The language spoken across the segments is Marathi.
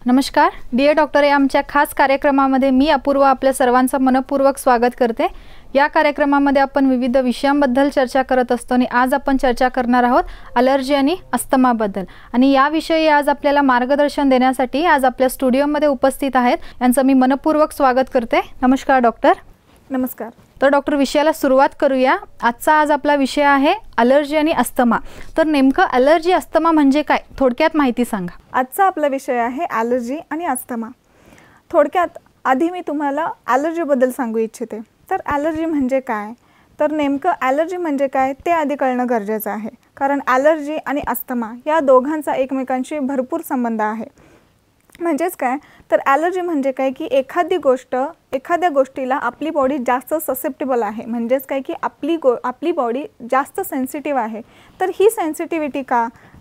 नमस्कार डिअर डॉक्टर, या आमच्या खास कार्यक्रमामध्ये मी अपूर्वा आपल्या सर्वांचं मनपूर्वक स्वागत करते। या कार्यक्रमामध्ये आपण विविध विषयांबद्दल चर्चा करत असतो आणि आज आपण चर्चा करणार आहोत ॲलर्जी आणि अस्थमाबद्दल। आणि याविषयी आज आपल्याला मार्गदर्शन देण्यासाठी आज आपल्या स्टुडिओमध्ये उपस्थित आहेत, यांचं मी मनपूर्वक स्वागत करते। नमस्कार डॉक्टर। नमस्कार। तर डॉक्टर, विषयाला सुरुवात करूया। आज आपला विषय आहे ॲलर्जी आणि अस्थमा। तर नेमकं ॲलर्जी अस्थमा म्हणजे काय, थोडक्यात माहिती सांगा। आजचा आपला विषय आहे ॲलर्जी आणि अस्थमा। थोडक्यात आधी मी तुम्हाला ॲलर्जीबद्दल सांगू इच्छिते। तर ॲलर्जी म्हणजे काय, तर नेमकं ॲलर्जी म्हणजे काय ते आधी कळणं गरजेचं आहे, कारण ॲलर्जी आणि अस्थमा या दोघांचा एकमेकांशी भरपूर संबंध आहे। म्हणजेच काय, तर ॲलर्जी म्हणजे काय की एखाद्या गोष्टीला आपली बॉडी जास्त ससेप्टेबल आहे, म्हणजेच काय की आपली बॉडी जास्त सेन्सिटिव्ह आहे। तर ही सेन्सिटिव्हिटी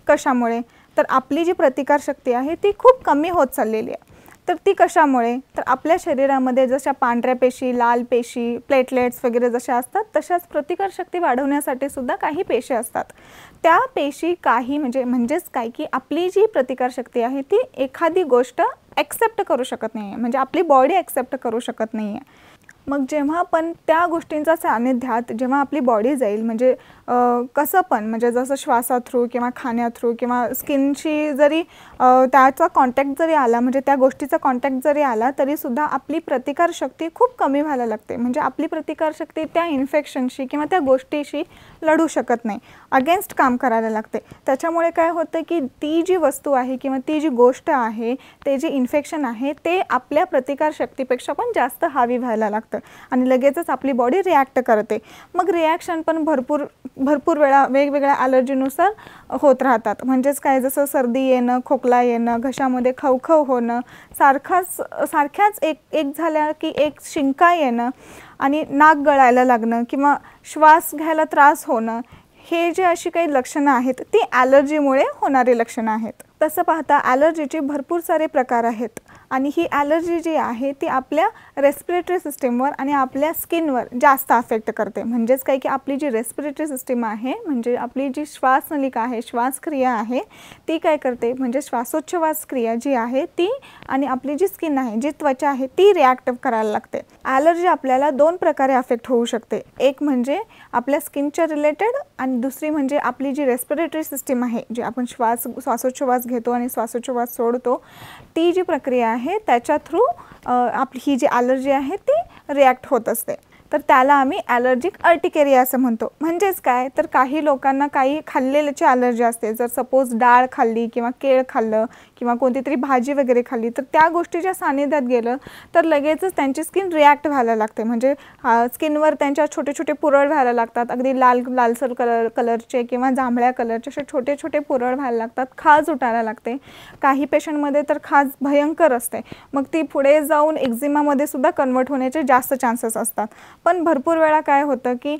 कशामुळे, तर आपली जी प्रतिकारशक्ती आहे ती खूप कमी होत चाललेली आहे। तर ती कशामुळे, तर आपल्या शरीरामध्ये जशा पांढऱ्या पेशी, लाल पेशी, प्लेटलेट्स वगैरे जशा असतात, तशाच प्रतिकारशक्ती वाढवण्यासाठी सुद्धा काही पेशी असतात। त्या पेशी काही म्हणजेच काय की आपली जी प्रतिकारशक्ती आहे ती एखादी गोष्ट ॲक्सेप्ट करू शकत नाही आहे, म्हणजे आपली बॉडी ॲक्सेप्ट करू शकत नाही आहे। मग जेव्हा पण त्या गोष्टींचा सानिध्यात जेव्हा आपली बॉडी जाईल, म्हणजे कसं पण, म्हणजे जसं श्वासा थ्रू किंवा खाण्या थ्रू किंवा स्किनशी जरी त्याचा कॉन्टॅक्ट जरी आला, म्हणजे त्या गोष्टीचा कॉन्टॅक्ट जरी आला, तरीसुद्धा आपली प्रतिकारशक्ती खूप कमी व्हायला लागते। म्हणजे आपली प्रतिकारशक्ती त्या इन्फेक्शनशी किंवा त्या गोष्टीशी लढू शकत नाही, अगेन्स्ट काम करायला लागते। त्याच्यामुळे काय होतं की ती जी वस्तू आहे किंवा ती जी गोष्ट आहे, ते जे इन्फेक्शन आहे ते आपल्या प्रतिकारशक्तीपेक्षा पण जास्त हावी व्हायला लागतं आणि लगेचच आपली बॉडी रिॲक्ट करते। मग रिॲक्शन पण भरपूर वेळा वेगवेगळ्या ॲलर्जीनुसार होत राहतात। म्हणजेच काय, जसं सर्दी येणं, खोकला येणं, घशामध्ये खवखव होणं, सारख्याच एक झाल्या की एक शिंका येणं आणि नाक गळायला लागणं किंवा श्वास घ्यायला त्रास होणं, हे जे अशी काही लक्षणं आहेत ती ॲलर्जीमुळे होणारी लक्षणं आहेत। तसं पाहता ॲलर्जीचे भरपूर सारे प्रकार आहेत आणि ही ॲलर्जी जी आहे ती आपल्या रेस्पिरेटरी सिस्टीमवर आणि आपल्या स्किनवर जास्त अफेक्ट करते। म्हणजेच काय की आपली जी रेस्पिरेटरी सिस्टीम आहे, म्हणजे आपली जी श्वासनलिका आहे, श्वासक्रिया आहे, ती काय करते, म्हणजे श्वासोच्छवास क्रिया जी आहे ती आणि आपली जी स्किन आहे, जी त्वचा आहे, ती रिॲक्ट करायला लागते। ॲलर्जी आपल्याला दोन प्रकारे अफेक्ट होऊ शकते, एक म्हणजे आपल्या स्किनच्या रिलेटेड आणि दुसरी म्हणजे आपली जी रेस्पिरेटरी सिस्टीम आहे, जी आपण श्वासोच्छवास घेतो आणि श्वासोच्छवास सोडतो, ती जी प्रक्रिया आहे त्याच्या थ्रू आपली ही जी ॲलर्जी आहे ती रिॲक्ट होत असते। तर त्याला आम्ही ॲलर्जिक अर्टिकेरिया असं म्हणतो। म्हणजेच काय, तर काही लोकांना काही खाल्लेल्याची ॲलर्जी असते, जर सपोज डाळ खाल्ली किंवा केळ खाल्लं किंवा कोणती तरी भाजी वगैरे खाल्ली, तर त्या गोष्टीच्या सानिध्यात गेलं तर लगेचच त्यांची स्किन रिॲक्ट व्हायला लागते। म्हणजे स्किनवर त्यांच्या छोटे छोटे पुरळ व्हायला लागतात, अगदी लालसर कलरचे किंवा जांभळ्या कलरचे असे छोटे छोटे पुरळ व्हायला लागतात, खाज उठायला लागते। काही पेशंटमध्ये तर खाज भयंकर असते, मग ती पुढे जाऊन एक्झिमामध्ये सुद्धा कन्वर्ट होण्याचे जास्त चान्सेस असतात। पण भरपूर वेळा काय होतं की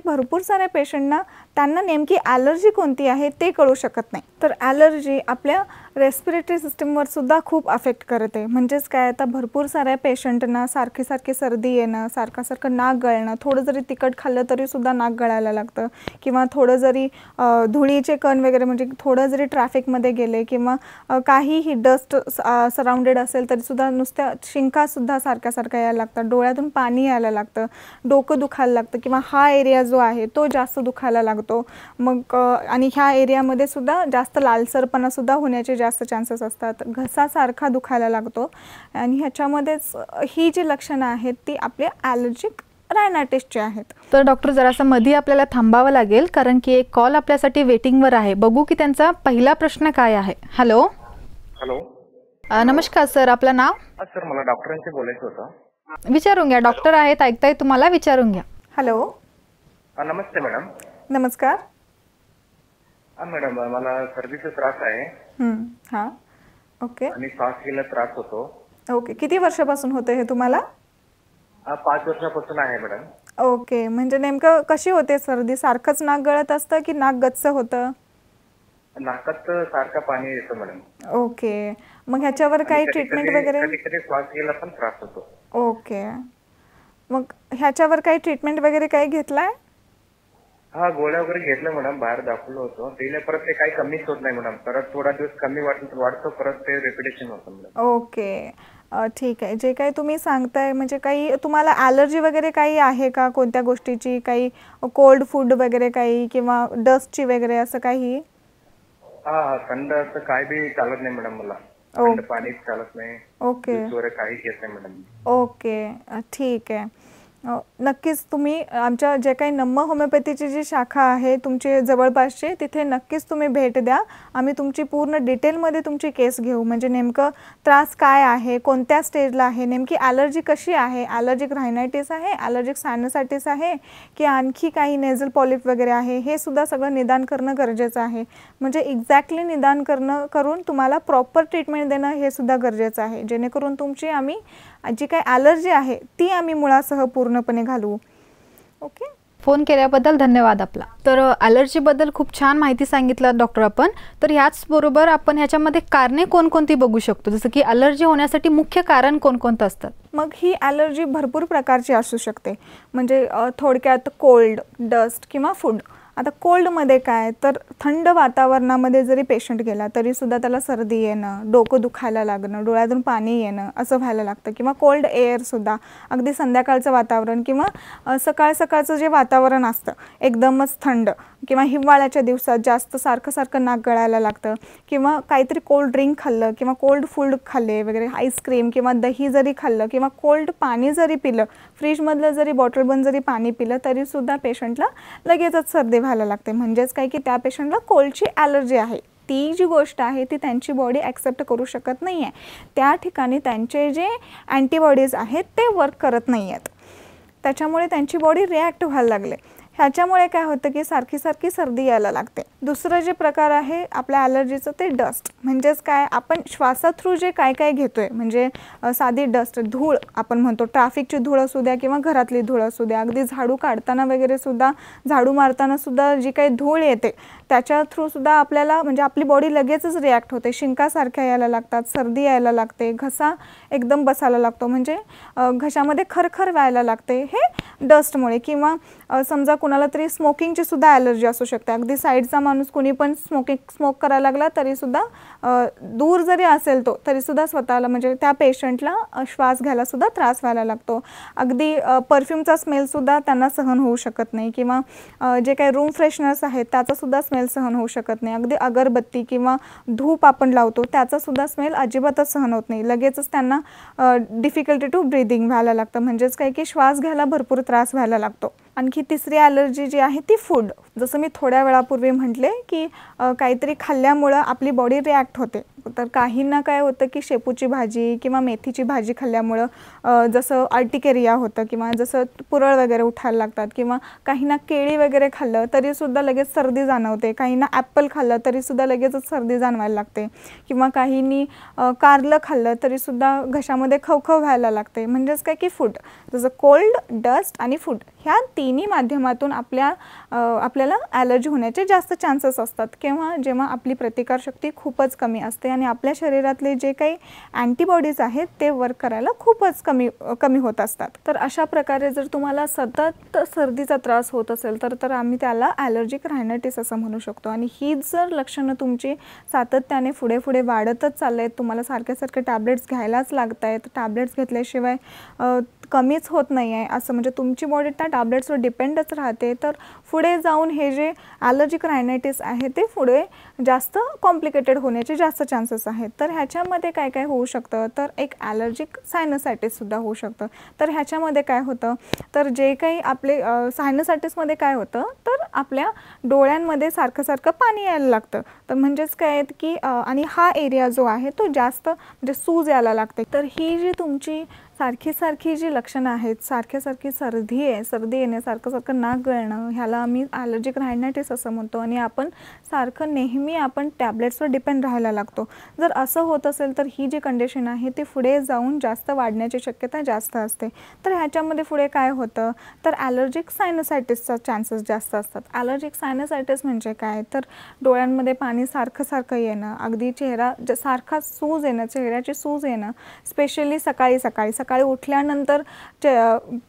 भरपूर साऱ्या पेशंटना त्यांना नेमकी ॲलर्जी कोणती आहे ते कळू शकत नाही। तर ॲलर्जी आपल्या रेस्पिरेटरी सिस्टीमवर सुद्धा खूप अफेक्ट करते। म्हणजेच काय, आता भरपूर साऱ्या पेशंटना सारखी सर्दी येणं, सारखं नाक गळणं, थोडं जरी तिखट खाल्लं तरी सुद्धा नाक गळायला लागतं किंवा थोडं जरी धुळीचे कण वगैरे, म्हणजे थोडं जरी ट्रॅफिकमध्ये गेले किंवा काहीही डस्ट सराउंडेड असेल तरी सुद्धा नुसत्या शिंकासुद्धा सारख्या यायला लागतात, डोळ्यातून पाणी यायला लागतं, डोकं दुखायला लागतं किंवा हा एरिया जो आहे तो जास्त दुखायला लागतो। मग आणि ह्या एरियामध्ये सुद्धा जास्त लालसरपणा सुद्धा होण्याचे जास्त चान्सेस असतात, घसा सारखा दुखायला लागतो आणि ह्याच्यामध्येच ही जी लक्षणं आहेत ती आपल्या ॲलर्जिक रायनायटिसचे आहेत। तर डॉक्टर, जरासं मध्ये आपल्याला थांबावं लागेल, कारण की एक कॉल आपल्यासाठी वेटिंगवर आहे। बघू की त्यांचा पहिला प्रश्न काय आहे। हॅलो हॅलो, नमस्कार सर, आपलं नाव? सर मला डॉक्टरांशी बोलायचं होतं। विचारून घ्या, डॉक्टर आहेत, ऐकताय तुम्हाला, विचारून घ्या। हॅलो, नमस्ते मॅडम। नमस्कार। मॅडम मला सर्दीचा त्रास आहे हां, ओके। आणि श्वास घ्यायला त्रास होतो। ओके, किती वर्षापासून होते हे तुम्हाला? 5 वर्षापासून आहे मॅडम। ओके, म्हणजे नेमकं कशी होते सर्दी, सारखंच नाक गळत असतं की नाक गच्च होतं? नाकात सारखं पाणी येतं मॅडम। ओके, मग ह्याच्यावर काही ट्रीटमेंट वगैरे? कधी श्वास घ्यायला पण त्रास होतो। ओके, मग ह्याच्यावर काही ट्रीटमेंट वगैरे काही घेतलाय? हा गोळ्या वगैरे घेतल्या मॅडम, बाहेर दाखवलं होतं तिला, परत ते काही कमीच होत नाही मॅडम. परत थोडा दिवस कमी वाढतो, परत ते रिपिटेशन होतं मॅडम. ओके. ठीक आहे. जे काही तुम्ही सांगताय म्हणजे काही तुम्हाला ॲलर्जी वगैरे काही आहे का कोणत्या गोष्टीची, काही कोल्ड फूड वगैरे काही किंवा डस्टची वगैरे असं काही? हा थंड असं काय बी चालत नाही मॅडम मला. थंड पाणी चालत नाही. ओके. ज्यूस वगैरे काही घेत नाही मॅडम. ओके. ठीक आहे. नक्कीच तुम्ही आमच्या जे काही नम्म होमिओपॅथीची जी शाखा आहे तुमची जवळपासची, तिथे नक्कीच तुम्ही भेट द्या. आम्ही तुमची पूर्ण डिटेलमध्ये तुमची केस घेऊ. म्हणजे नेमकं त्रास काय आहे, कोणत्या स्टेजला आहे, नेमकी ॲलर्जी कशी आहे, ॲलर्जिक रायनायटिस आहे, ॲलर्जिक सायनसायटिस आहे की आणखी काही नेझल पॉलिप वगैरे आहे, हे सुद्धा सगळं निदान करणं गरजेचं आहे. म्हणजे एक्झॅक्टली निदान करून तुम्हाला प्रॉपर ट्रीटमेंट देणं हे सुद्धा गरजेचं आहे, जेणेकरून तुमची आम्ही जी काही ॲलर्जी आहे ती आम्ही मुळासह पूर्णपणे घालवू. ओके. फोन केल्याबद्दल धन्यवाद आपला. तर ॲलर्जीबद्दल खूप छान माहिती सांगितलं डॉक्टर आपण. तर ह्याचबरोबर आपण ह्याच्यामध्ये कारणे कोणकोणती बघू शकतो, जसं की ॲलर्जी होण्यासाठी मुख्य कारण कोणकोणतं असतात? मग ही ॲलर्जी भरपूर प्रकारची असू शकते. म्हणजे थोडक्यात कोल्ड, डस्ट किंवा फूड. आता कोल्डमध्ये काय, तर थंड वातावरणामध्ये जरी पेशंट गेला तरीसुद्धा त्याला सर्दी येणं, डोकं दुखायला लागणं, डोळ्यातून पाणी येणं असं व्हायला लागतं. किंवा कोल्ड एअरसुद्धा, अगदी संध्याकाळचं वातावरण किंवा सकाळचं जे वातावरण असतं एकदमच थंड, किंवा हिवाळ्याच्या दिवसात जास्त सारखं नाक गळायला लागतं, किंवा काहीतरी कोल्ड ड्रिंक खाल्लं किंवा कोल्ड फूड खाल्ले वगैरे, आईस्क्रीम किंवा दही जरी खाल्लं किंवा कोल्ड पाणी जरी पिलं, फ्रीजमधलं जरी बॉटल बंद जरी पाणी पिलं तरीसुद्धा पेशंटला लगेचच सर्दी व्हायला लागते. म्हणजेच काय की त्या पेशंटला कोल्डची ॲलर्जी आहे. ती जी गोष्ट आहे ती त्यांची बॉडी ॲक्सेप्ट करू शकत नाही आहे. त्या ठिकाणी त्यांचे जे अँटीबॉडीज आहेत ते वर्क करत नाही आहेत, त्याच्यामुळे त्यांची बॉडी रिॲक्ट व्हायला लागले. ह्याच्यामुळे काय होतं की सारखी सर्दी यायला लागते. दुसरं जे प्रकार आहे आपल्या ॲलर्जीचं ते डस्ट. म्हणजेच काय, आपण श्वासाथ्रू जे काय घेतोय, म्हणजे साधी डस्ट, धूळ आपण म्हणतो, ट्रॅफिकची धूळ असू द्या किंवा घरातली धूळ असू द्या, अगदी झाडू काढताना वगैरे सुद्धा, झाडू मारताना सुद्धा जी काही धूळ येते त्याच्या थ्रूसुद्धा आपल्याला म्हणजे आपली बॉडी लगेचच रिॲक्ट होते. शिंकासारख्या यायला लागतात, सर्दी यायला लागते, घसा एकदम बसायला लागतो, म्हणजे घशामध्ये खरखर व्हायला लागते, हे डस्टमुळे. किंवा समजा कुणाला तरी स्मोकिंगची सुद्धा ॲलर्जी असू शकते. अगदी साईडचा माणूस कुणी पण स्मोक करायला लागला तरीसुद्धा, दूर जरी असेल तो तरीसुद्धा स्वतःला म्हणजे त्या पेशंटला श्वास घ्यायला सुद्धा त्रास व्हायला लागतो. अगदी परफ्यूमचा स्मेलसुद्धा त्यांना सहन होऊ शकत नाही, किंवा जे काही रूम फ्रेशनर्स आहेत त्याचासुद्धा स्मेल सहन होऊ शकत नाही. अगदी अगरबत्ती किंवा धूप आपण लावतो त्याचासुद्धा स्मेल अजिबातच सहन होत नाही. लगेचच त्यांना डिफिकल्टी टू ब्रीदिंग व्हायला लागतं, म्हणजेच काय की श्वास घ्यायला भरपूर त्रास व्हायला लागतो. आणखी तिसरी ॲलर्जी जी आहे ती फूड. जसं मी थोड्या वेळापूर्वी म्हटले की काहीतरी खाल्ल्यामुळं आपली बॉडी रिॲक्ट होते. तर काहींना काय होतं की शेपूची भाजी किंवा मेथीची भाजी खाल्ल्यामुळं जसं अर्टिकेरिया होतं, किंवा जसं पुरळ वगैरे उठायला लागतात, किंवा काहींना केळी वगैरे खाल्लं तरीसुद्धा लगेच सर्दी जाणवते, काहींना ॲपल खाल्लं तरीसुद्धा लगेचच सर्दी जाणवायला लागते, किंवा काहींनी कारलं खाल्लं तरीसुद्धा घशामध्ये खवखव व्हायला लागते. म्हणजेच काय की फूड, जसं कोल्ड, डस्ट आणि फूड, ह्या तिन्ही माध्यमातून आपल्याला ॲलर्जी होण्याचे जास्त चान्सेस असतात. जेव्हा आपली प्रतिकारशक्ती खूपच कमी असते आणि आपल्या शरीरातले जे काही अँटीबॉडीज आहेत ते वर्क करायला खूपच कमी होत असतात. तर अशा प्रकारे जर तुम्हाला सतत सर्दीचा त्रास होत असेल तर आम्ही त्याला ॲलर्जिक रायनायटिस असं म्हणू शकतो. आणि हीच जर लक्षणं तुमची सातत्याने पुढे वाढतच चालले आहेत, तुम्हाला सारखे टॅब्लेट्स घ्यायलाच लागत आहेत, टॅब्लेट्स घेतल्याशिवाय कमीच होत नाही आहे असं, म्हणजे तुमची बॉडी त्या टॅब्लेट्सवर डिपेंडच राहते, तर पुढे जाऊन हे जे ॲलर्जिक रायनायटिस आहे ते पुढे जास्त कॉम्प्लिकेटेड होण्याचे जास्त चान्सेस आहेत. तर ह्याच्यामध्ये काय होऊ शकतं, तर एक ॲलर्जिक सायनसायटिससुद्धा होऊ शकतं. तर ह्याच्यामध्ये काय होतं, तर जे काही आपले सायनसायटिसमध्ये काय होतं, तर आपल्या डोळ्यांमध्ये सारखं पाणी यायला लागतं. तर म्हणजेच काय की आणि हा एरिया जो आहे तो जास्त म्हणजे सूज यायला लागते. तर ही जी तुमची सारखी जी लक्षणं आहेत, सारखी सर्दी येणे, सारखं नाक गळणं, ह्याला आम्ही ॲलर्जिक रायनायटिस असं म्हणतो. आणि आपण नेहमी टॅब्लेट्सवर डिपेंड राहायला लागतो. जर असं होत असेल तर ही जी कंडिशन आहे ती पुढे जाऊन जास्त वाढण्याची शक्यता जास्त असते. तर ह्याच्यामध्ये पुढे काय होतं, तर ॲलर्जिक सायनसायटिसचा चान्सेस जास्त असतात. ॲलर्जिक सायनसायटिस म्हणजे काय, तर डोळ्यांमध्ये पाणी सारखं येणं, अगदी चेहरा सारखा सूज येणं, चेहऱ्याची सूज येणं, स्पेशली सकाळी सकाळी उठल्यानंतर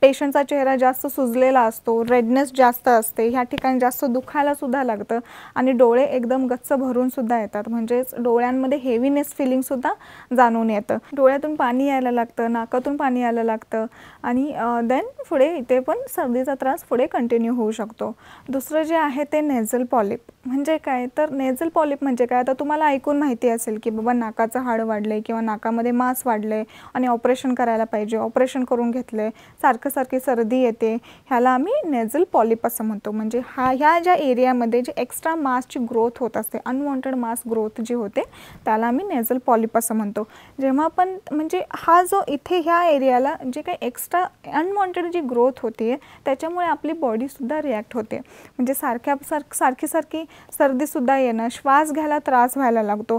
पेशंटचा चेहरा जास्त सुजलेला असतो, रेडनेस जास्त असते, ह्या ठिकाणी जास्त दुखायला सुद्धा लागतं आणि डोळे एकदम गच्च भरून सुद्धा येतात, म्हणजेच डोळ्यांमध्ये हेवीनेस फिलिंगसुद्धा जाणून येतं. डोळ्यातून पाणी यायला लागतं, नाकातून पाणी यायला लागतं आणि देन पुढे इथे पण सर्दीचा त्रास पुढे कंटिन्यू होऊ शकतो. दुसरं जे आहे ते नेझल पॉलिप. म्हणजे काय, तर नेझल पॉलिप म्हणजे काय, आता तुम्हाला ऐकून माहिती असेल की बाबा नाकाचं हाड वाढलं किंवा नाकामध्ये मांस वाढलं आणि ऑपरेशन करायला पाहिजे, ऑपरेशन करून घेतलं, सारखी सर्दी येते, ह्याला आम्ही नेझल पॉलिप असं म्हणतो. म्हणजे ह्या ज्या एरियामध्ये जे एक्स्ट्रा मासची ग्रोथ होत असते, अनवॉन्टेड मास ग्रोथ जी होते त्याला आम्ही नेझल पॉलिप असं म्हणतो. जेव्हा पण म्हणजे हा जो इथे ह्या एरियाला जे काही एक्स्ट्रा अनवॉन्टेड जी ग्रोथ होते त्याच्यामुळे आपली बॉडीसुद्धा रिॲक्ट होते. म्हणजे सारखी सर्दीसुद्धा येणं, श्वास घ्यायला त्रास व्हायला लागतो.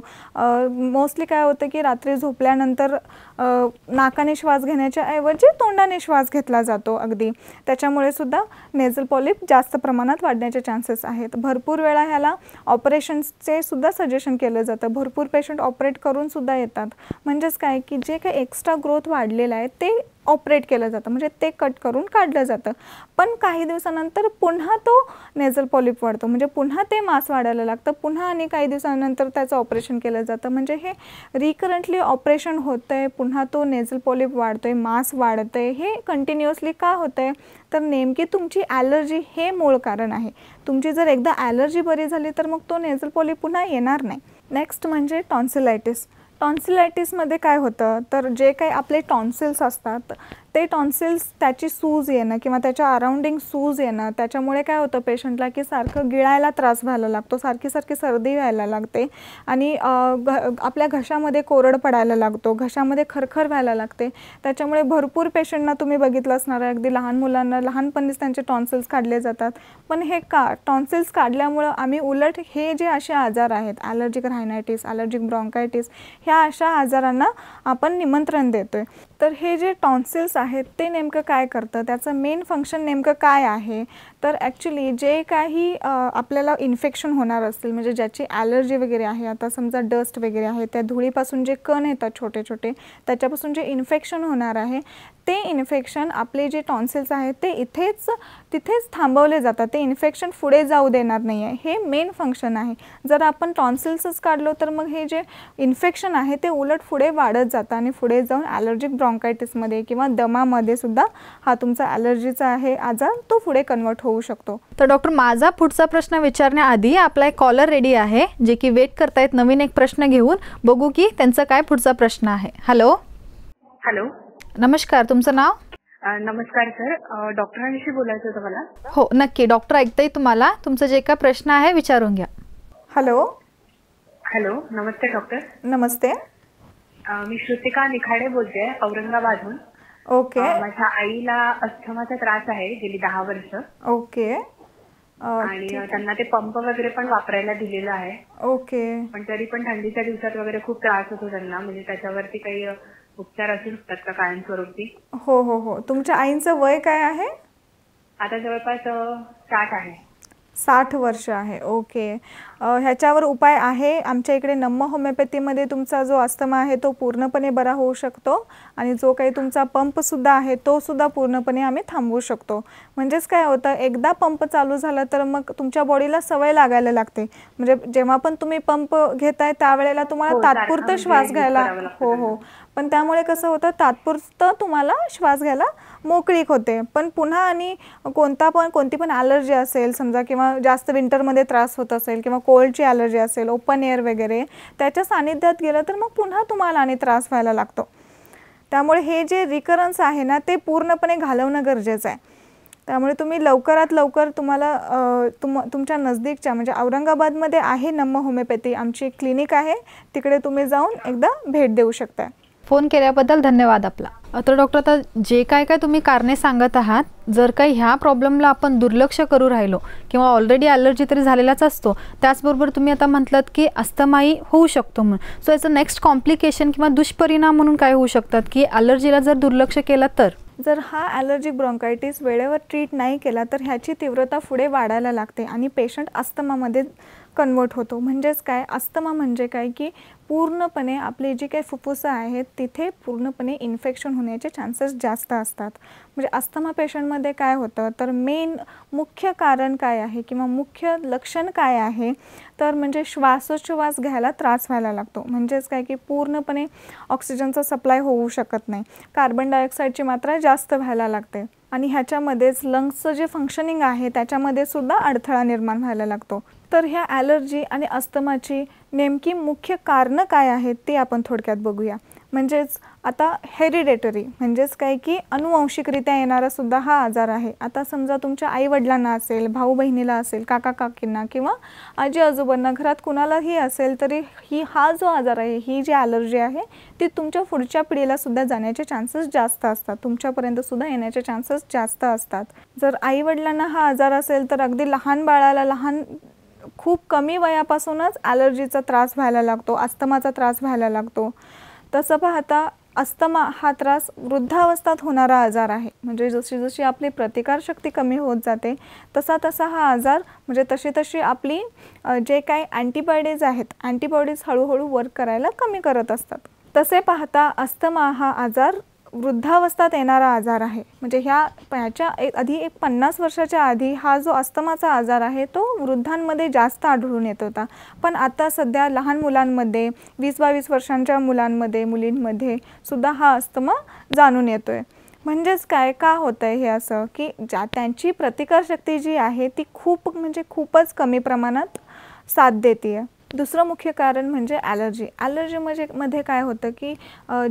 मोस्टली काय होतं की रात्री झोपल्यानंतर नाकाने श्वास घेण्याच्या ऐवजी तोंडाने श्वास घेतला जातो अगदी, त्याच्यामुळे सुद्धा नेझल पॉलिप जास्त प्रमाणात वाढण्याचे चान्सेस आहेत. भरपूर वेळा ह्याला ऑपरेशनचे सुद्धा सजेशन केलं जातं. भरपूर पेशंट ऑपरेट करून सुद्धा येतात. म्हणजेच काय की जे काही एक्स्ट्रा ग्रोथ वाढलेलं आहे ते ऑपरेट केलं जातं, म्हणजे ते कट करून काढलं जातं. पण काही दिवसानंतर पुन्हा तो नेझल पॉलिप वाढतो, म्हणजे पुन्हा ते मास वाढायला लागतं, पुन्हा आणि काही दिवसानंतर त्याचं ऑपरेशन केलं जातं. म्हणजे हे रिकरंटली ऑपरेशन होतं आहे, पुन्हा तो नेझल पॉलिप वाढतो आहे, मास वाढतं आहे. हे कंटिन्युअसली का होतं आहे, तर नेमकी तुमची ॲलर्जी हे मूळ कारण आहे. तुमची जर एकदा ॲलर्जी बरी झाली तर मग तो नेझल पॉलिप पुन्हा येणार नाही. नेक्स्ट म्हणजे टॉन्सिलायटिस. टॉन्सिलायटिसमध्ये काय होतं, तर जे काही आपले टॉन्सिल्स असतात ते टॉन्सिल्स त्याची सूज येणं किंवा त्याच्या अराउंडिंग सूज येणं, त्याच्यामुळे काय होतं पेशंटला की सारखं गिळायला त्रास व्हायला लागतो, सारखी सर्दी व्हायला लागते आणि आपल्या घशामध्ये कोरड पडायला लागतो, घशामध्ये खरखर व्हायला लागते. त्याच्यामुळे भरपूर पेशंटना तुम्ही बघितलं असणार आहे, अगदी लहान मुलांना लहानपणीच त्यांचे टॉन्सिल्स काढले जातात. पण हे का, टॉन्सिल्स काढल्यामुळं आम्ही उलट हे जे असे आजार आहेत, ॲलर्जिक रायनायटिस, ॲलर्जिक ब्रॉन्कायटिस, ह्या अशा आजारांना आपण निमंत्रण देतो आहे. तर हे जे टॉन्सिल्स आहेत ते नेमकं काय करतं, त्याचं मेन फंक्शन नेमकं काय आहे, तर ॲक्च्युली जे काही आपल्याला इन्फेक्शन होणार असतील, म्हणजे ज्याची ॲलर्जी वगैरे आहे, आता समजा डस्ट वगैरे आहे, त्या धुळीपासून जे कण येतात छोटे छोटे, त्याच्यापासून जे इन्फेक्शन होणार आहे ते इन्फेक्शन आपले जे टॉन्सिल्स आहेत ते तिथेच थांबवले जातात. ते इन्फेक्शन पुढे जाऊ देणार नाही आहे, हे मेन फंक्शन आहे. जर आपण टॉन्सिल्सच काढलो तर मग हे जे इन्फेक्शन आहे ते उलट पुढे वाढत जातं आणि पुढे जाऊन ॲलर्जिक ब्रॉन्कायटिसमध्ये किंवा दमामध्ये सुद्धा हा तुमचा ॲलर्जीचा आहे आजार तो पुढे कन्वर्ट होऊ शकतो. तर डॉक्टर, माझा पुढचा प्रश्न विचारण्याआधी आपला एक कॉलर रेडी आहे जे की वेट करतायत नवीन एक प्रश्न घेऊन. बघू की त्यांचा काय पुढचा प्रश्न आहे. हॅलो. हॅलो, नमस्कार, तुमचं नाव? नमस्कार सर, डॉक्टरांशी बोलायचं होतं मला. हो नक्की, डॉक्टर ऐकताय तुम्हाला. तुमचा जे काय प्रश्न आहे विचारून घ्या. हॅलो. हॅलो, नमस्ते डॉक्टर. नमस्ते. मी श्रुतिका निखाडे बोलते, औरंगाबादहून. ओके. माझ्या आईला अस्थमाचा त्रास आहे गेली 10 वर्ष. ओके. आणि त्यांना ते पंप वगैरे पण वापरायला दिलेलं आहे. ओके. पण तरी पण थंडीच्या दिवसात वगैरे खूप त्रास होतो त्यांना, म्हणजे त्याच्यावरती काही उपचार असू शकतात का कायमस्वरूपी? हो हो हो. तुमच्या आईंचं वय काय आहे? आता जवळपास 60 आहे. 60 वर्ष आहे. ओके. ह्याच्यावर उपाय आहे. आमच्या इकडे नम्म होमिओपॅथीमध्ये तुमचा जो अस्थमा आहे तो पूर्णपणे बरा होऊ शकतो आणि जो काही तुमचा पंपसुद्धा आहे तो सुद्धा पूर्णपणे आम्ही थांबवू शकतो. म्हणजेच काय होतं, एकदा पंप चालू झाला तर मग तुमच्या बॉडीला सवय लागायला लागते. म्हणजे जेव्हा पण तुम्ही पंप घेताय त्यावेळेला तुम्हाला तात्पुरतं श्वास घ्यायला हो हो पण त्यामुळे कसं होतं, तात्पुरतं तुम्हाला श्वास घ्यायला मोकळीक होते. पण पुन्हा आणि कोणती पण ॲलर्जी असेल समजा, किंवा जास्त विंटरमध्ये त्रास होत असेल किंवा कोल्डची ॲलर्जी असेल, ओपन एअर वगैरे, त्याच्या सानिध्यात गेलं तर मग पुन्हा तुम्हाला आणि त्रास व्हायला लागतो. त्यामुळे हे जे रिकरन्स आहे ना ते पूर्णपणे घालवणं गरजेचं आहे. त्यामुळे तुम्ही लवकरात लवकर तुम्हाला तुमच्या नजदीकच्या म्हणजे औरंगाबादमध्ये आहे नम्म होमिओपॅथी, आमची क्लिनिक आहे, तिकडे तुम्ही जाऊन एकदा भेट देऊ शकता. फोन केल्याबद्दल धन्यवाद आपला. तर डॉक्टर, आता जे काय तुम्ही कारणे सांगत आहात, जर काही ह्या प्रॉब्लेमला आपण दुर्लक्ष करू राहिलो किंवा ऑलरेडी ॲलर्जी तरी झालेलाच असतो, त्याचबरोबर तुम्ही आता म्हटलात की अस्थमाही होऊ शकतो म्हणून, सो याचं नेक्स्ट कॉम्प्लिकेशन किंवा दुष्परिणाम म्हणून काय होऊ शकतात की ॲलर्जीला जर दुर्लक्ष केलं तर? जर हा ॲलर्जिक ब्रॉन्कायटिस वेळेवर ट्रीट नाही केला तर ह्याची तीव्रता पुढे वाढायला लागते आणि पेशंट अस्थमामध्ये कन्वर्ट होतो. म्हणजेच काय, अस्थमा म्हणजे काय की पूर्णपणे आपली जी काही फुफ्फुसं आहेत तिथे पूर्णपणे इन्फेक्शन होण्याचे चान्सेस जास्त असतात. म्हणजे अस्थमा पेशंटमध्ये काय होतं तर मुख्य कारण काय आहे किंवा मुख्य लक्षण काय आहे तर म्हणजे श्वासोच्छवास घ्यायला त्रास व्हायला लागतो. म्हणजेच काय की पूर्णपणे ऑक्सिजनचा सप्लाय होऊ शकत नाही, कार्बन डायऑक्साईडची मात्रा जास्त व्हायला लागते आणि ह्याच्यामध्येच लंग्सचं जे फंक्शनिंग आहे त्याच्यामध्ये सुद्धा अडथळा निर्माण व्हायला लागतो. तर ह्या ॲलर्जी आणि अस्थमाची नेमकी मुख्य कारणं काय आहेत ते आपण थोडक्यात बघूया. म्हणजेच आता हेरिडेटरी म्हणजेच काय की अनुवांशिकरित्या येणारा सुद्धा हा आजार आहे. आता समजा तुमच्या आईवडिलांना असेल, भाऊ बहिणीला असेल, काका काकींना किंवा आजी आजोबांना, घरात कुणालाही असेल तरी हा जो आजार आहे, ही जी ॲलर्जी आहे ती तुमच्या पुढच्या पिढीला सुद्धा जाण्याचे चान्सेस जास्त असतात, तुमच्यापर्यंत सुद्धा येण्याचे चान्सेस जास्त असतात. जर आईवडिलांना हा आजार असेल तर अगदी लहान बाळाला खूप कमी वयापासूनच ॲलर्जीचा त्रास व्हायला लागतो, अस्थमाचा त्रास व्हायला लागतो. तसं पाहता अस्थमा हा त्रास वृद्धावस्थात होणारा आजार आहे. म्हणजे जशी जशी आपली प्रतिकारशक्ती कमी होत जाते तसा तसा हा आजार म्हणजे तशी आपली जे काही अँटीबॉडीज आहेत, अँटीबॉडीज हळूहळू वर्क करायला कमी करत असतात. तसे पाहता अस्थमा हा आजार वृद्धावस्थात येणारा आजार आहे. म्हणजे ह्याच्या आधी 50 वर्षाच्या आधी हा जो अस्थमाचा आजार आहे तो वृद्धांमध्ये जास्त आढळून येत होता, पण आता सध्या लहान मुलांमध्ये 20-22 वर्षांच्या मुलींमध्ये सुद्धा हा अस्थमा जाणून येतोय. म्हणजेच का होतं आहे हे असं की त्यांची प्रतिकारशक्ती जी आहे ती खूपच कमी प्रमाणात साथ देते. दुसरं मुख्य कारण म्हणजे ॲलर्जी मध्ये काय होतं की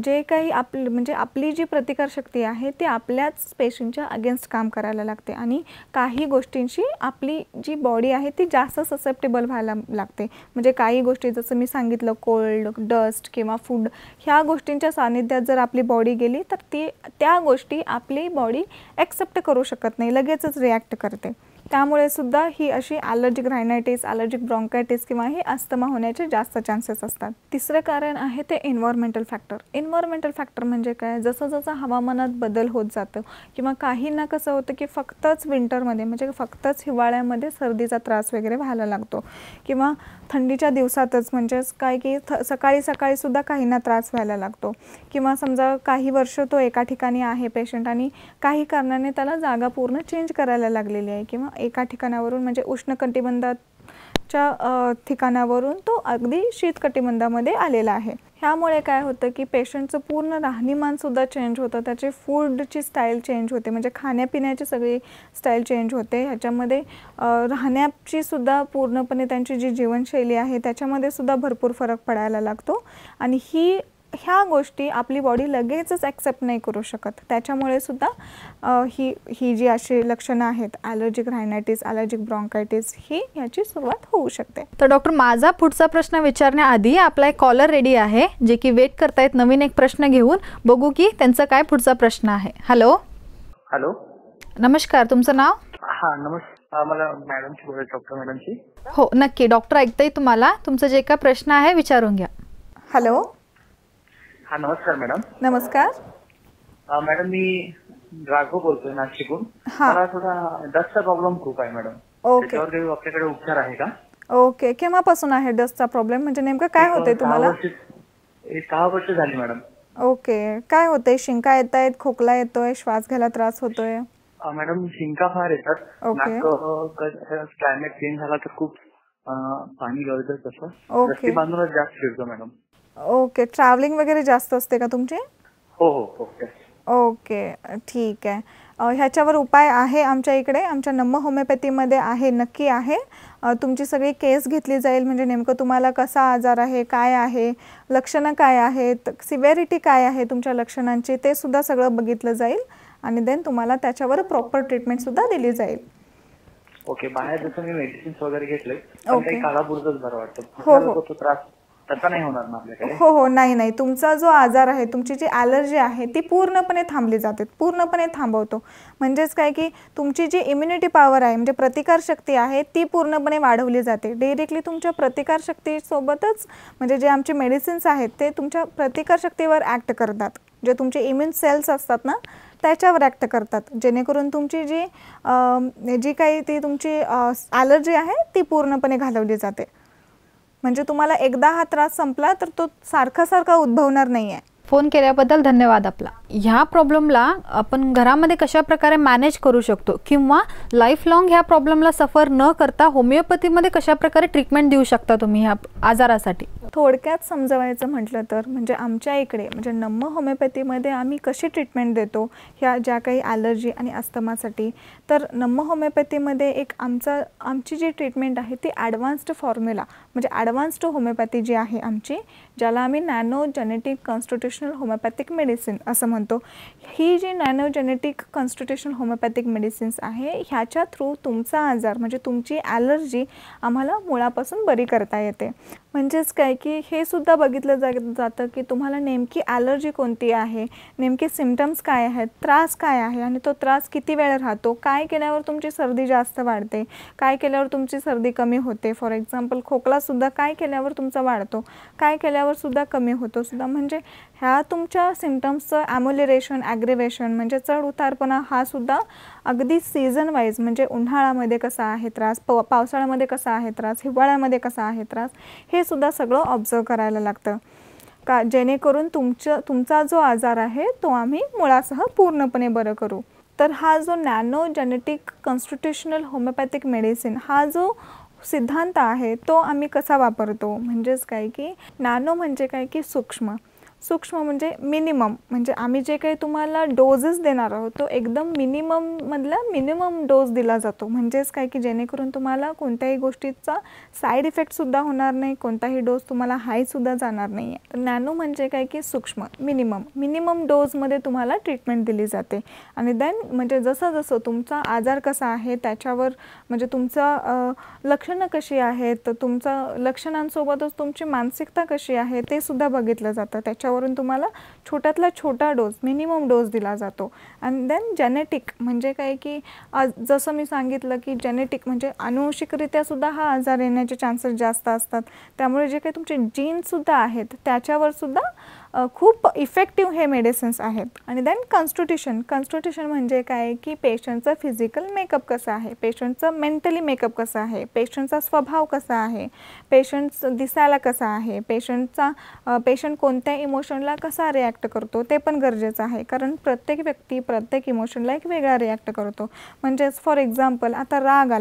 जे काही आपली जी प्रतिकारशक्ती आहे ती आपल्याच पेशींच्या अगेन्स्ट काम करायला लागते आणि काही गोष्टींची आपली जी बॉडी आहे ती जास्त ससेप्टेबल व्हायला लागते. म्हणजे काही गोष्टी जसं मी सांगितलं कोल्ड, डस्ट किंवा फूड ह्या गोष्टींच्या सानिध्यात जर आपली बॉडी गेली तर त्या गोष्टी आपली बॉडी ॲक्सेप्ट करू शकत नाही, लगेचच रिॲक्ट करते. त्यामुळे सुद्धा ही अशी ॲलर्जिक रायनायटिस, ॲलर्जिक ब्रॉन्कायटिस किंवा हे अस्थमा होण्याचे जास्त चान्सेस असतात. तिसरं कारण आहे ते एन्व्हायरमेंटल फॅक्टर. एन्व्हायरमेंटल फॅक्टर म्हणजे काय, जसं जसं हवामानात बदल होत जातं किंवा काहींना कसं होतं की फक्तच विंटरमध्ये म्हणजे फक्तच हिवाळ्यामध्ये सर्दीचा त्रास वगैरे व्हायला लागतो किंवा थंडीच्या दिवसातच म्हणजेच काय की सकाळी सुद्धा काहींना त्रास व्हायला लागतो किंवा समजा काही वर्ष तो एका ठिकाणी आहे पेशंट आणि काही कारणाने त्याला जागा पूर्ण चेंज करायला लागलेली आहे किंवा एका ठिकाणावरून म्हणजे उष्णकटिबंधाच्या ठिकाणावरून तो अगदी शीतकटिबंधामध्ये आलेला आहे. ह्यामुळे काय होतं की पेशंटचं पूर्ण राहणीमानसुद्धा चेंज होतं, त्याची फूडची स्टाईल चेंज होते, म्हणजे खाण्यापिण्याची सगळी स्टाईल चेंज होते. ह्याच्यामध्ये राहण्याची सुद्धा पूर्णपणे त्यांची जी जीवनशैली आहे त्याच्यामध्ये सुद्धा भरपूर फरक पडायला लागतो आणि ह्या गोष्टी आपली बॉडी लगेचच ॲक्सेप्ट नाही करू शकत. त्याच्यामुळे सुद्धा ही जी अशी लक्षणं आहेत ॲलर्जिक रायनायटिस, ॲलर्जिक ब्रॉन्कायटिस ह्याची सुरुवात होऊ शकते. तर डॉक्टर माझा पुढचा प्रश्न विचारण्याआधी आपला एक कॉलर रेडी आहे जे की वेट करतायत नवीन एक प्रश्न घेऊन. बघू की त्यांचा काय पुढचा प्रश्न आहे. हॅलो नमस्कार, तुमचं नाव? हा नमस्कार, मला मॅडमशी बोलायचं, डॉक्टर मॅडमशी. हो नक्की, डॉक्टर ऐकताय तुम्हाला, तुमचा जे काय प्रश्न आहे विचारून घ्या. हॅलो. हा नमस्कार मॅडम. नमस्कार मॅडम, मी राघव बोलतोय नाशिकहून. मला थोडा डस्टचा प्रॉब्लेम खूप आहे मॅडम. ओके. त्याच्यावर आपल्याकडे उपचार आहे का? ओके. केव्हापासून आहे डस्टचा प्रॉब्लेम, म्हणजे नेमकं काय होतंय तुम्हाला? 6 वर्ष झाली मॅडम. ओके. काय होतंय, शिंका येत आहेत, खोकला येतोय, श्वास घ्यायला त्रास होतोय? मॅडम शिंका फार येतात. ओके. क्लायमेट चेंज झाला तर खूप पाणी गळतं तसं. ओके. रस्सी बांधूनच जास्त फिरतो मॅडम. ओके. ट्रॅव्हलिंग वगैरे जास्त असते का तुमची? हो. ओके, ठीक आहे. ह्याच्यावर उपाय आहे आमच्या इकडे, आमच्या नम्म होमिओपॅथीमध्ये आहे, नक्की आहे. तुमची सगळी केस घेतली जाईल, म्हणजे नेमकं तुम्हाला कसा आजार आहे, काय आहे, लक्षणं काय आहेत, सिव्हिरिटी काय आहे तुमच्या लक्षणांची, ते सुद्धा सगळं बघितलं जाईल आणि देन तुम्हाला त्याच्यावर प्रॉपर ट्रीटमेंटसुद्धा दिली जाईल. ओके. बाहेर जसं मी मेडिसिन्स वगैरे घेतले ओके. काळापुरतच बरं वाटतं. हो. तो त्रास तसा नाही होणार ना आपल्याकडे? हो, नाही. तुमचा जो आजार आहे, तुमची जी ॲलर्जी आहे ती पूर्णपणे थांबली जाते, पूर्णपणे थांबवतो. म्हणजेच काय की तुमची जी इम्युनिटी पॉवर आहे म्हणजे प्रतिकारशक्ती आहे ती पूर्णपणे वाढवली जाते. डायरेक्टली तुमच्या प्रतिकारशक्तीसोबतच म्हणजे जे आमचे मेडिसिन्स आहेत ते तुमच्या प्रतिकारशक्तीवर ॲक्ट करतात, जे तुमचे इम्युन सेल्स असतात ना त्याच्यावर ॲक्ट करतात, जेणेकरून तुमची जी काही ती तुमची ॲलर्जी आहे ती पूर्णपणे घालवली जाते. म्हणजे तुम्हाला एकदा हा त्रास संपला तर तो सारखा सारखा उद्भवणार नाही आहे. फोन केल्याबद्दल धन्यवाद आपला. ह्या प्रॉब्लेमला आपण घरामध्ये कशा प्रकारे मॅनेज करू शकतो किंवा लाईफ लॉंग ह्या प्रॉब्लेमला सफर न करता होमिओपॅथीमध्ये कशा प्रकारे ट्रीटमेंट देऊ शकता तुम्ही ह्या आजारासाठी? थोडक्यात समजवायचं म्हटलं तर म्हणजे आमच्या इकडे म्हणजे नम्म होमिओपॅथीमध्ये आम्ही कशी ट्रीटमेंट देतो ह्या ज्या काही ॲलर्जी आणि अस्थमासाठी, तर नम्म होमिओपॅथीमध्ये एक आमची जी ट्रीटमेंट आहे ती ॲडव्हान्स्ड फॉर्म्युला म्हणजे ॲडव्हान्स्ड होमिओपॅथी जी आहे आमची, ज्याला आम्ही nano genetic constitutional homeopathic medicine असं म्हणतो. ही जी nano genetic constitutional homeopathic medicines आहे ह्याच्या थ्रू तुमचा आजार म्हणजे तुमची ॲलर्जी आम्हाला मुळापासून बरी करता येते. म्हणजेच काय की हे सुद्धा बघितलं जातं की तुम्हाला नेमकी ॲलर्जी कोणती आहे, नेमके सिम्पटम्स काय आहेत, त्रास काय आहे आणि तो त्रास किती वेळ राहतो, काय केल्यावर तुमची सर्दी जास्त वाढते, काय केल्यावर तुमची सर्दी कमी होते. फॉर एक्झाम्पल खोकलासुद्धा काय केल्यावर तुमचा वाढतो, काय केल्यावर सुद्धा कमी होतो सुद्धा. म्हणजे ह्या तुमच्या सिम्पटम्सचं ॲम्युलेरेशन ॲग्रेवेशन म्हणजे चढ उतारपणा हा सुद्धा अगदी सीझन वाईज म्हणजे उन्हाळ्यामध्ये कसा आहे त्रास, पावसाळ्यामध्ये कसा आहे त्रास, हिवाळ्यामध्ये कसा आहे त्रास, हे सुद्धा सगळं ऑब्झर्व करायला लागतं का जेणेकरून तुमचा जो आजार आहे तो आम्ही मुळासह पूर्णपणे बरं करू. तर हा जो nano genetic constitutional homeopathic medicine हा जो सिद्धांत आहे तो आम्ही कसा वापरतो म्हणजेच काय की नॅनो म्हणजे काय की सूक्ष्म म्हणजे मिनिमम म्हणजे आम्ही जे काही तुम्हाला डोजेस देणार आहोत तो एकदम मिनिमममधला मिनिमम डोस दिला जातो. म्हणजेच काय की जेणेकरून तुम्हाला कोणत्याही गोष्टीचा साईड इफेक्टसुद्धा होणार नाही, कोणताही डोस तुम्हाला हायसुद्धा जाणार नाही आहे. तर नॅनो म्हणजे काय की सूक्ष्म मिनिमम डोजमध्ये तुम्हाला ट्रीटमेंट दिली जाते. आणि देन म्हणजे जसं तुमचा आजार कसा आहे त्याच्यावर म्हणजे तुमचं लक्षणं कशी आहेत, तर तुमचा लक्षणांसोबतच तुमची मानसिकता कशी आहे ते सुद्धा बघितलं जातं. त्याच्यावरून तुम्हाला छोट्यातला छोटा डोस मिनिमम डोस दिला जातो. आणि देन जेनेटिक म्हणजे काय की जसं मी सांगितलं की जेनेटिक म्हणजे आनुवंशिकरित्या सुद्धा हा आजार येण्याचे चान्सेस जास्त असतात. त्यामुळे जे काही तुमचे जीन्ससुद्धा आहेत त्याच्यावर सुद्धा खूप इफेक्टिव्ह हे मेडिसिन्स आहेत. आणि देन कॉन्स्टिट्यूशन म्हणजे काय की पेशंटचं फिजिकल मेकअप कसं आहे, पेशंटचं मेंटली मेकअप कसं आहे, पेशंटचा स्वभाव कसा आहे, पेशंट दिसायला कसा आहे, पेशंट कोणत्या इमोशनला कसा रिॲक्ट करतो ते पण गरजेचं आहे. कारण प्रत्येक व्यक्ती प्रत्येक इमोशनला एक वेगळा रिॲक्ट करतो. म्हणजेच फॉर एक्झाम्पल आता राग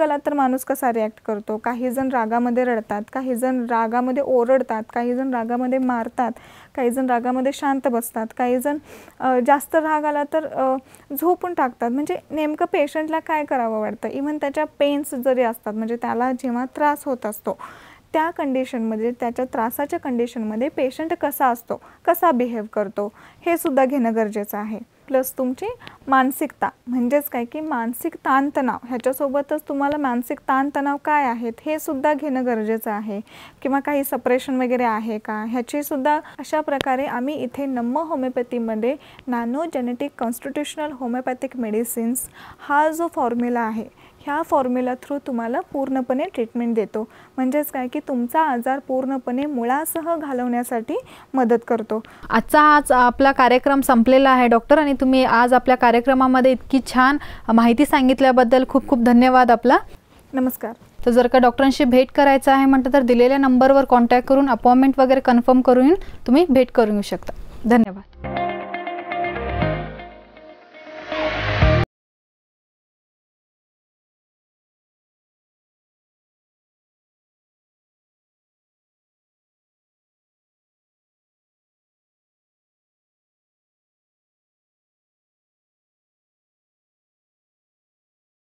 आला तर माणूस कसा रिॲक्ट करतो. काही जण रागामध्ये रडतात, काही जण रागामध्ये ओरडतात, काही जण रागामध्ये मारतात, काही जण रागामध्ये शांत बसतात, काही जण जास्त राग आला तर झोपून टाकतात. म्हणजे नेमकं पेशंटला काय करावं वाटतं. इव्हन त्याच्या पेन्स जरी असतात म्हणजे त्याला जेव्हा त्रास होत असतो त्या कंडिशनमध्ये त्याच्या त्रासाच्या कंडिशनमध्ये पेशंट कसा असतो, कसा बिहेव करतो हे सुद्धा घेणं गरजेचं आहे. प्लस तुमची मानसिकता म्हणजेच काय की मानसिक ताणतणाव ह्याच्यासोबतच तुम्हाला मानसिक ताणतणाव काय आहेत हे सुद्धा घेणं गरजेचं आहे. किंवा काही सपरेशन वगैरे आहे का ह्याची सुद्धा अशा प्रकारे आम्ही इथे नम्म होमिओपॅथीमध्ये nano genetic constitutional homeopathic medicines हा जो फॉर्म्युला आहे ह्या फॉर्म्युला थ्रू तुम्हाला पूर्णपणे ट्रीटमेंट देतो. म्हणजेच काय की तुमचा आजार पूर्णपणे मुळासह घालवण्यासाठी मदत करतो. आज आपला कार्यक्रम संपलेला आहे डॉक्टर, आणि तुम्ही आज आपल्या कार्यक्रमामध्ये इतकी छान माहिती सांगितल्याबद्दल खूप खूप धन्यवाद आपला. नमस्कार. तर जर का डॉक्टरांशी भेट करायचं आहे म्हटलं तर दिलेल्या नंबरवर कॉन्टॅक्ट करून अपॉइंटमेंट वगैरे कन्फर्म करून तुम्ही भेट करून येऊ शकता. धन्यवाद.